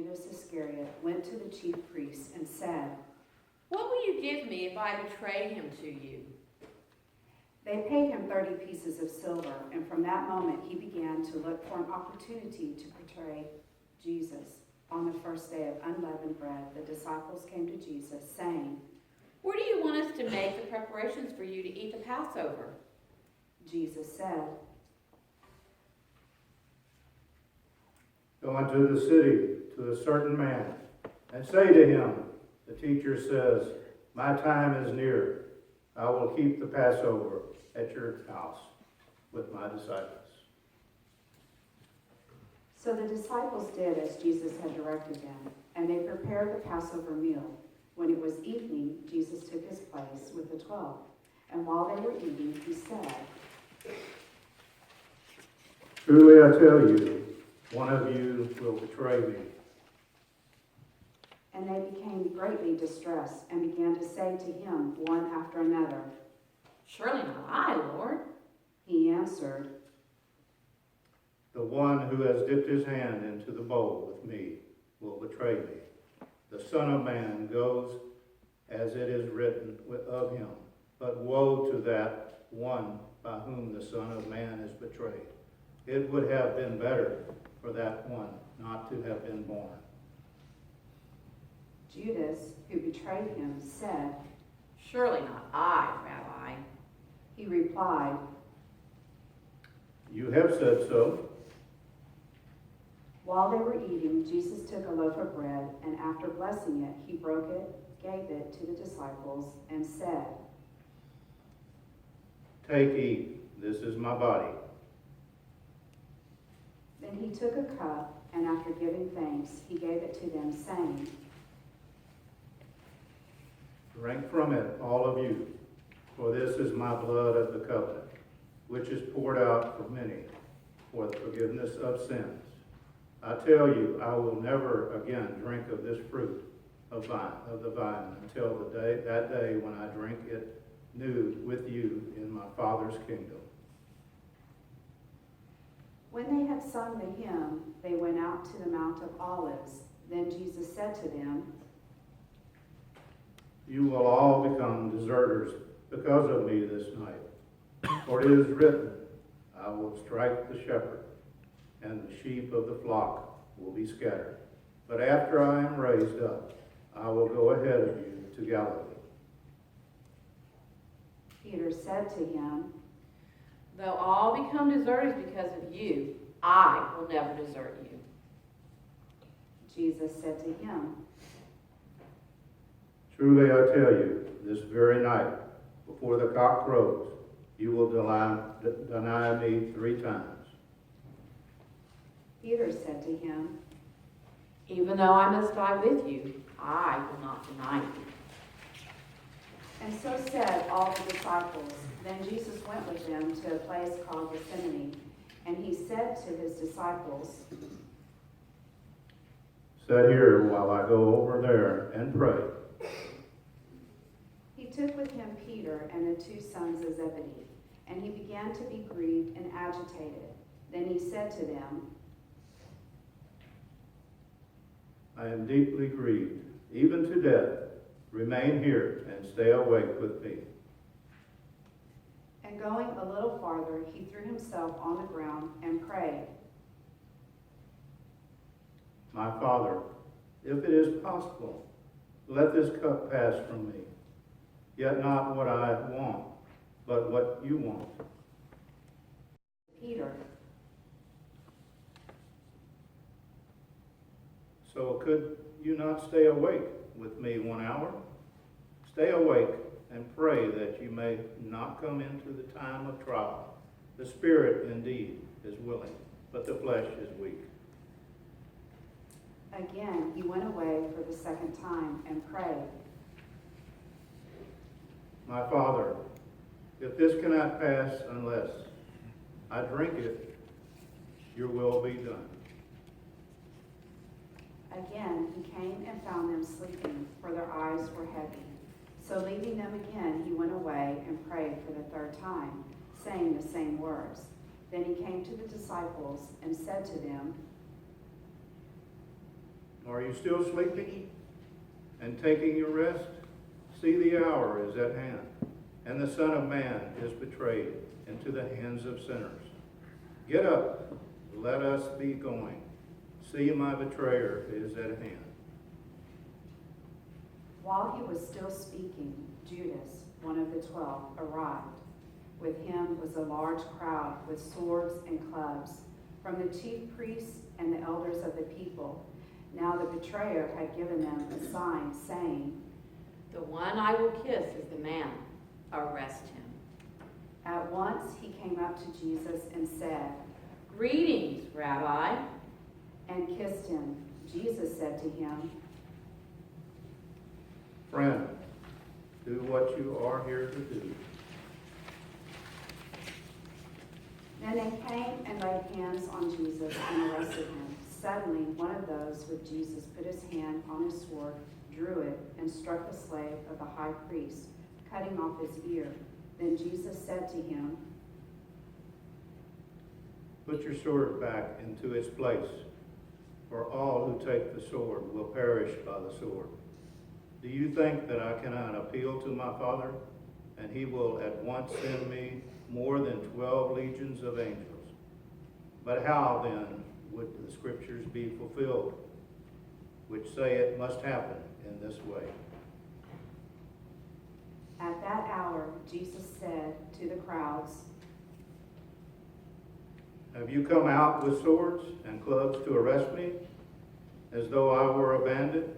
Judas Iscariot, went to the chief priests and said, "What will you give me if I betray him to you?" They paid him 30 pieces of silver, and from that moment he began to look for an opportunity to betray Jesus. On the first day of unleavened bread, the disciples came to Jesus, saying, "Where do you want us to make the preparations for you to eat the Passover?" Jesus said, "Go into the city to a certain man and say to him, the teacher says, my time is near. I will keep the Passover at your house with my disciples." So the disciples did as Jesus had directed them, and they prepared the Passover meal. When it was evening, Jesus took his place with the 12. And while they were eating, he said, "Truly I tell you, one of you will betray me." and they became greatly distressed and began to say to him one after another. "Surely not I, Lord." He answered, "The one who has dipped his hand into the bowl with me will betray me. The Son of Man goes as it is written of him, but woe to that one by whom the Son of Man is betrayed. It would have been better for that one not to have been born." Judas, who betrayed him, said, "Surely not I, Rabbi." he replied, "You have said so." While they were eating, Jesus took a loaf of bread, and after blessing it, he broke it, gave it to the disciples, and said, "Take, eat, this is my body." Then he took a cup, and after giving thanks, he gave it to them, saying, Drink from it, all of you, for this is my blood of the covenant, which is poured out for many for the forgiveness of sins. I tell you, I will never again drink of this fruit of the vine until that day when I drink it new with you in my Father's kingdom. When they had sung the hymn, they went out to the Mount of Olives. Then Jesus said to them, You will all become deserters because of me this night. For it is written, I will strike the shepherd, and the sheep of the flock will be scattered. But after I am raised up, I will go ahead of you to Galilee. Peter said to him, "Though all become deserters because of you, I will never desert you." Jesus said to him, Truly I tell you, this very night, before the cock crows, you will deny me 3 times. Peter said to him, "Even though I must die with you, I will not deny you." and so said all the disciples. Then Jesus went with them to a place called Gethsemane, and he said to his disciples, Sit here while I go over there and pray. He took with him Peter and the 2 sons of Zebedee, and he began to be grieved and agitated. Then he said to them, I am deeply grieved, even to death. Remain here and stay awake with me. And going a little farther, he threw himself on the ground and prayed, My Father, if it is possible, let this cup pass from me. Yet not what I want, but what you want. Peter, So could you not stay awake with me 1 hour? Stay awake and pray that you may not come into the time of trial. The spirit indeed is willing, but the flesh is weak. again he went away for the second time and prayed, My Father, if this cannot pass unless I drink it, your will be done. Again he came and found them sleeping, for their eyes were heavy. So leaving them again, he went away and prayed for the 3rd time, saying the same words. Then he came to the disciples and said to them, Are you still sleeping and taking your rest? See, the hour is at hand, and the Son of Man is betrayed into the hands of sinners. Get up, let us be going. See, my betrayer is at hand. While he was still speaking, Judas, one of the 12, arrived. With him was a large crowd with swords and clubs, from the chief priests and the elders of the people. Now the betrayer had given them a sign, saying, The one I will kiss is the man. Arrest him. At once he came up to Jesus and said, Greetings, Rabbi. and kissed him. Jesus said to him, Friend, do what you are here to do. Then they came and laid hands on Jesus and arrested him. Suddenly, one of those with Jesus put his hand on his sword, drew it, and struck a slave of the high priest, cutting off his ear. Then Jesus said to him, Put your sword back into its place, for all who take the sword will perish by the sword. Do you think that I cannot appeal to my Father, and he will at once send me more than 12 legions of angels? But how then would the scriptures be fulfilled, which say it must happen in this way? At that hour, Jesus said to the crowds, Have you come out with swords and clubs to arrest me, as though I were a bandit?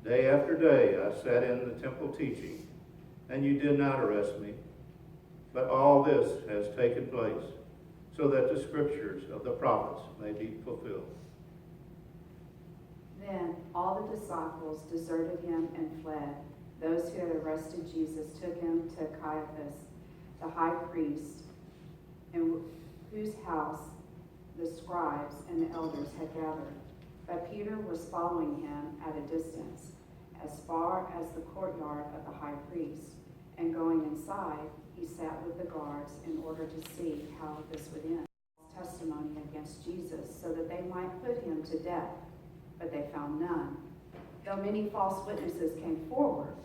Day after day I sat in the temple teaching, and you did not arrest me. But all this has taken place, so that the scriptures of the prophets may be fulfilled. Then all the disciples deserted him and fled. Those who had arrested Jesus took him to Caiaphas, the high priest, in whose house the scribes and the elders had gathered. But Peter was following him at a distance, as far as the courtyard of the high priest. And going inside, he sat with the guards in order to see how this would end. Testimony against Jesus, so that they might put him to death. But they found none, though many false witnesses came forward.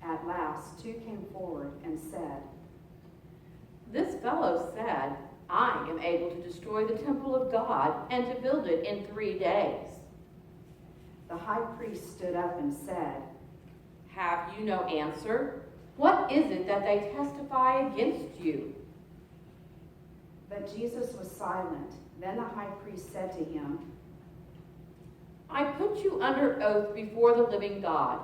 At last, 2 came forward and said, This fellow said, I am able to destroy the temple of God and to build it in 3 days. The high priest stood up and said, Have you no answer? What is it that they testify against you? But Jesus was silent. Then the high priest said to him, I put you under oath before the living God.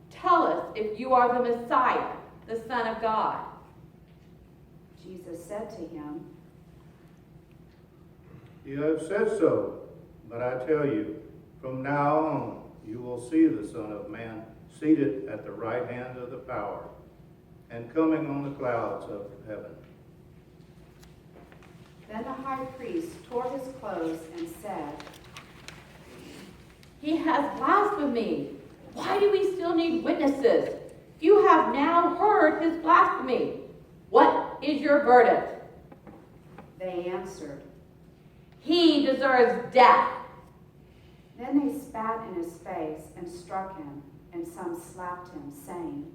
Tell us if you are the Messiah, the Son of God. Jesus said to him, You have said so, but I tell you, from now on you will see the Son of Man seated at the right hand of the power, and coming on the clouds of heaven. Then the high priest tore his clothes and said, He has blasphemed. Why do we still need witnesses? You have now heard his blasphemy. What is your verdict? They answered. He deserves death. Then they spat in his face and struck him, and some slapped him, saying,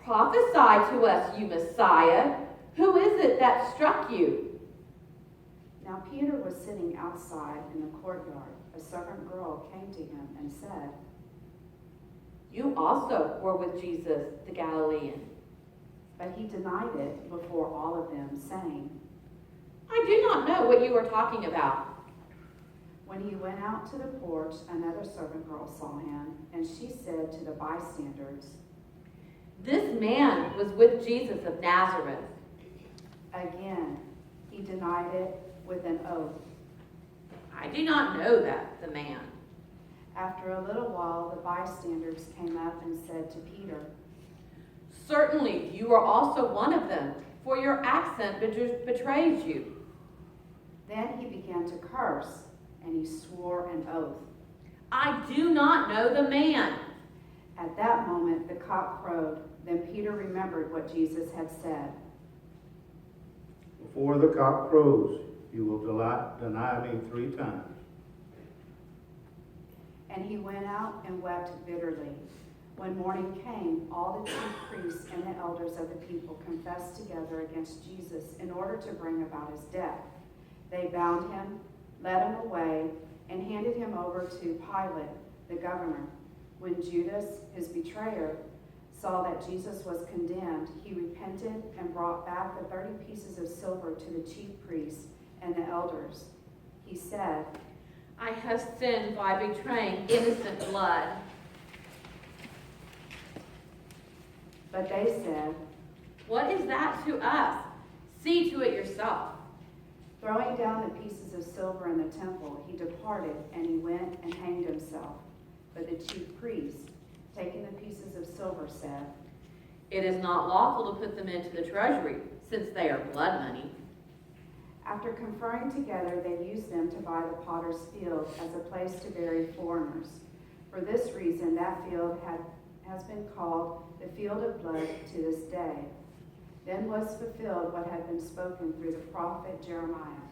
Prophesy to us, you Messiah. Who is it that struck you? Now Peter was sitting outside in the courtyard. A servant girl came to him and said, You also were with Jesus, the Galilean. But he denied it before all of them, saying, I do not know what you are talking about. When he went out to the porch, another servant girl saw him, and she said to the bystanders, This man was with Jesus of Nazareth. Again, he denied it with an oath. I do not know that, the man. After a little while, the bystanders came up and said to Peter, Certainly you are also one of them, for your accent betrays you. Then he began to curse, and he swore an oath. I do not know the man. At that moment, the cock crowed. Then Peter remembered what Jesus had said. Before the cock crows, you will deny me 3 times. And he went out and wept bitterly. When morning came, all the chief priests and the elders of the people confessed together against Jesus in order to bring about his death. They bound him, led him away, and handed him over to Pilate, the governor. When Judas, his betrayer, saw that Jesus was condemned, he repented and brought back the 30 pieces of silver to the chief priests and the elders. He said, I have sinned by betraying innocent blood. But they said, What is that to us? See to it yourself. throwing down the pieces of silver in the temple, he departed, and he went and hanged himself. But the chief priests, taking the pieces of silver, said, It is not lawful to put them into the treasury, since they are blood money. After conferring together, they used them to buy the potter's field as a place to bury foreigners. For this reason, that field has been called the field of blood to this day. Then was fulfilled what had been spoken through the prophet Jeremiah.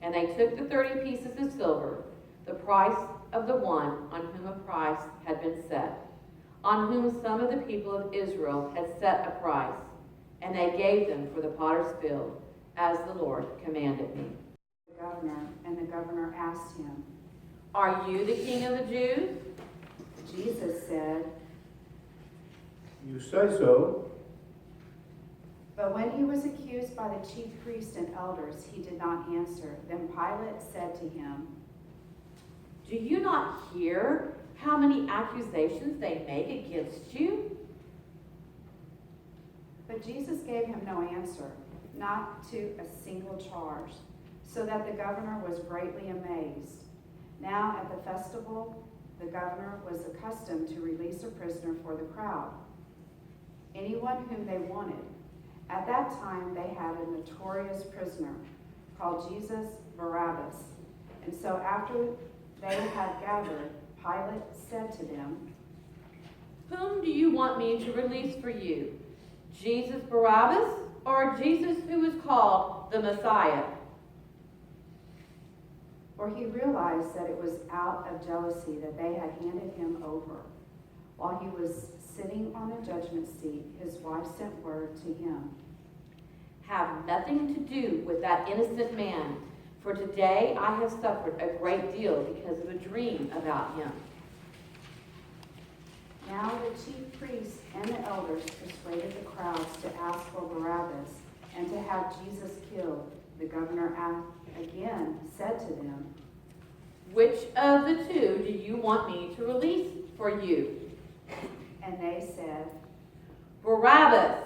And they took the 30 pieces of silver, the price of the one on whom a price had been set, on whom some of the people of Israel had set a price, and they gave them for the potter's field, as the Lord commanded me. The governor asked him, Are you the king of the Jews? Jesus said, You say so. but when he was accused by the chief priests and elders, he did not answer. Then Pilate said to him, Do you not hear how many accusations they make against you? But Jesus gave him no answer, not to a single charge, so that the governor was greatly amazed. Now at the festival, the governor was accustomed to release a prisoner for the crowd, anyone whom they wanted. At that time, they had a notorious prisoner called Jesus Barabbas. And so after they had gathered, Pilate said to them, Whom do you want me to release for you? Jesus Barabbas or Jesus who is called the Messiah? For he realized that it was out of jealousy that they had handed him over. While he was sitting on the judgment seat, his wife sent word to him, Have nothing to do with that innocent man, for today I have suffered a great deal because of a dream about him. Now the chief priests and the elders persuaded the crowds to ask for Barabbas and to have Jesus killed. The governor again said to them, Which of the two do you want me to release for you? and they said, Barabbas.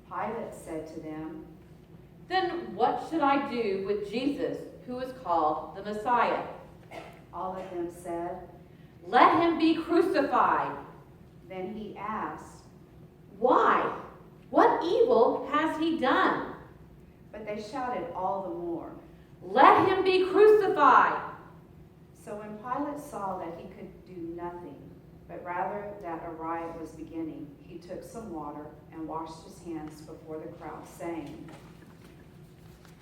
Pilate said to them, Then what should I do with Jesus who is called the Messiah? all of them said. Let him be crucified. Then he asked, Why? What evil has he done? but they shouted all the more. Let him be crucified. So when Pilate saw that he could do nothing, but rather that a riot was beginning, he took some water and washed his hands before the crowd, saying,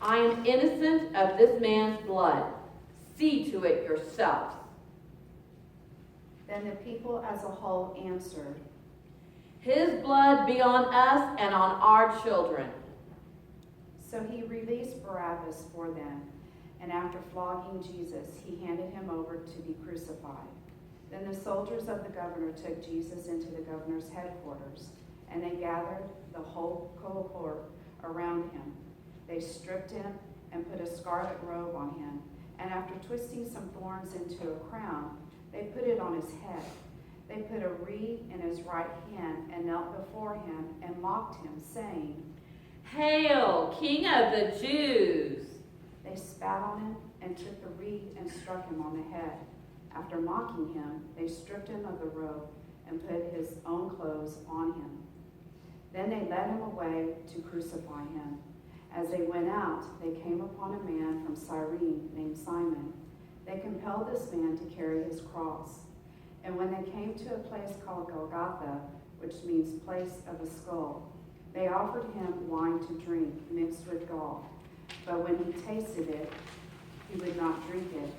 I am innocent of this man's blood. See to it yourselves. Then the people as a whole answered, His blood be on us and on our children. So he released Barabbas for them, and after flogging Jesus, he handed him over to be crucified. Then the soldiers of the governor took Jesus into the governor's headquarters, and they gathered the whole cohort around him. They stripped him and put a scarlet robe on him, and after twisting some thorns into a crown, they put it on his head. They put a reed in his right hand and knelt before him and mocked him, saying, Hail, King of the Jews! They spat on him and took the reed and struck him on the head. After mocking him, they stripped him of the robe and put his own clothes on him. Then they led him away to crucify him. As they went out, they came upon a man from Cyrene named Simon. They compelled this man to carry his cross. And when they came to a place called Golgotha, which means place of a skull, they offered him wine to drink mixed with gall. But when he tasted it, he would not drink it.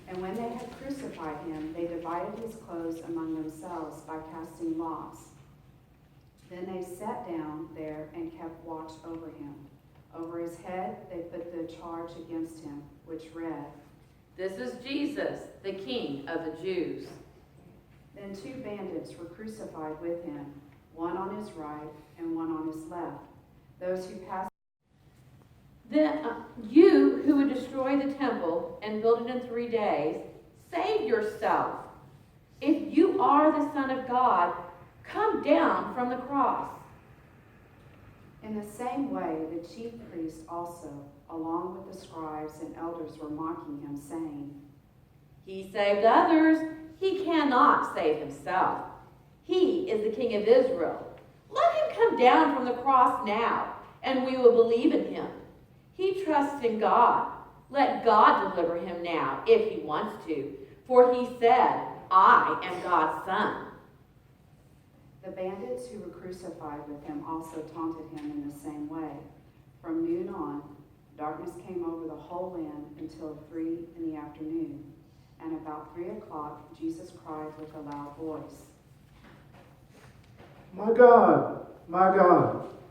And when they had crucified him, they divided his clothes among themselves by casting lots. Then they sat down there and kept watch over him. Over his head they put the charge against him, which read, "This is Jesus, the King of the Jews." Then 2 bandits were crucified with him, one on his right and one on his left. Those who passed. Then you who would destroy the temple and build it in 3 days, save yourself. If you are the Son of God, come down from the cross. In the same way, the chief priests also, along with the scribes and elders, were mocking him, saying, He saved others. He cannot save himself. He is the King of Israel. Let him come down from the cross now, and we will believe in him. He trusts in God. Let God deliver him now, if he wants to. For he said, I am God's son. The bandits who were crucified with him also taunted him in the same way. From noon on, darkness came over the whole land until 3 in the afternoon. And about 3 o'clock, Jesus cried with a loud voice, my God,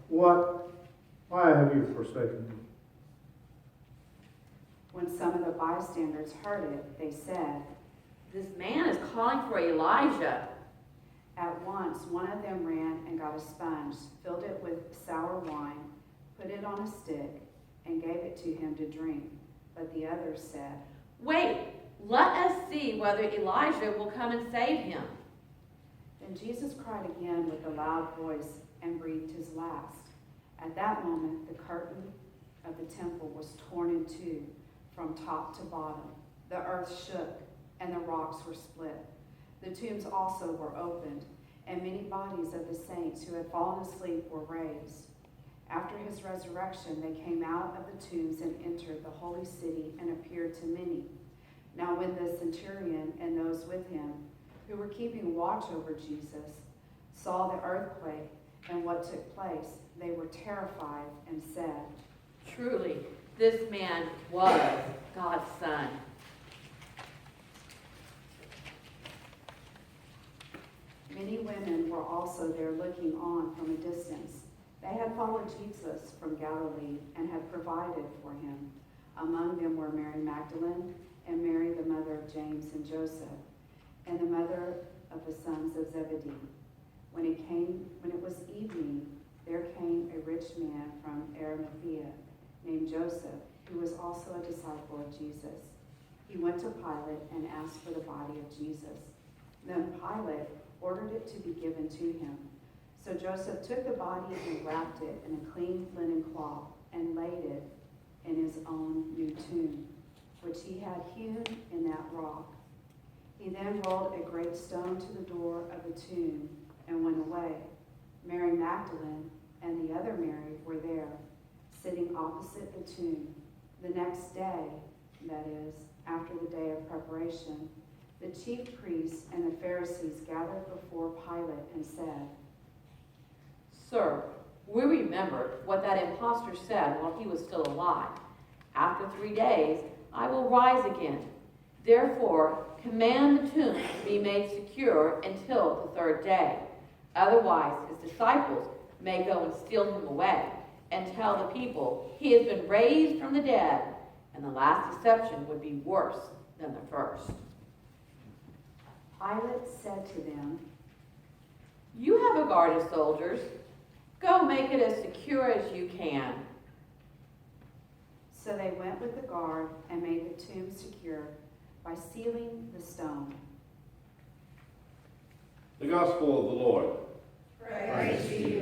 why have you forsaken me? When some of the bystanders heard it, they said, This man is calling for Elijah. At once, one of them ran and got a sponge, filled it with sour wine, put it on a stick, and gave it to him to drink. But the others said, Wait, let us see whether Elijah will come and save him. Then Jesus cried again with a loud voice and breathed his last. At that moment, the curtain of the temple was torn in two from top to bottom. The earth shook, and the rocks were split. The tombs also were opened, and many bodies of the saints who had fallen asleep were raised. After his resurrection, they came out of the tombs and entered the holy city and appeared to many. Now when the centurion and those with him, who were keeping watch over Jesus, saw the earthquake and what took place, they were terrified and said, Truly, this man was God's son. Many women were also there looking on from a distance. They had followed Jesus from Galilee and had provided for him. Among them were Mary Magdalene and Mary, the mother of James and Joseph, and the mother of the sons of Zebedee. When it was evening, there came a rich man from Arimathea named Joseph, who was also a disciple of Jesus. He went to Pilate and asked for the body of Jesus. Then Pilate ordered it to be given to him. So Joseph took the body and wrapped it in a clean linen cloth and laid it in his own new tomb, which he had hewn in that rock. He then rolled a great stone to the door of the tomb and went away. Mary Magdalene and the other Mary were there, sitting opposite the tomb. The next day, that is, after the day of preparation, the chief priests and the Pharisees gathered before Pilate and said, Sir, we remembered what that impostor said while he was still alive. After 3 days, I will rise again. Therefore, command the tomb to be made secure until the 3rd day. Otherwise, his disciples may go and steal him away and tell the people he has been raised from the dead, and the last deception would be worse than the first. Pilate said to them, You have a guard of soldiers. Go make it as secure as you can. So they went with the guard and made the tomb secure by sealing the stone. The Gospel of the Lord. Praise to you,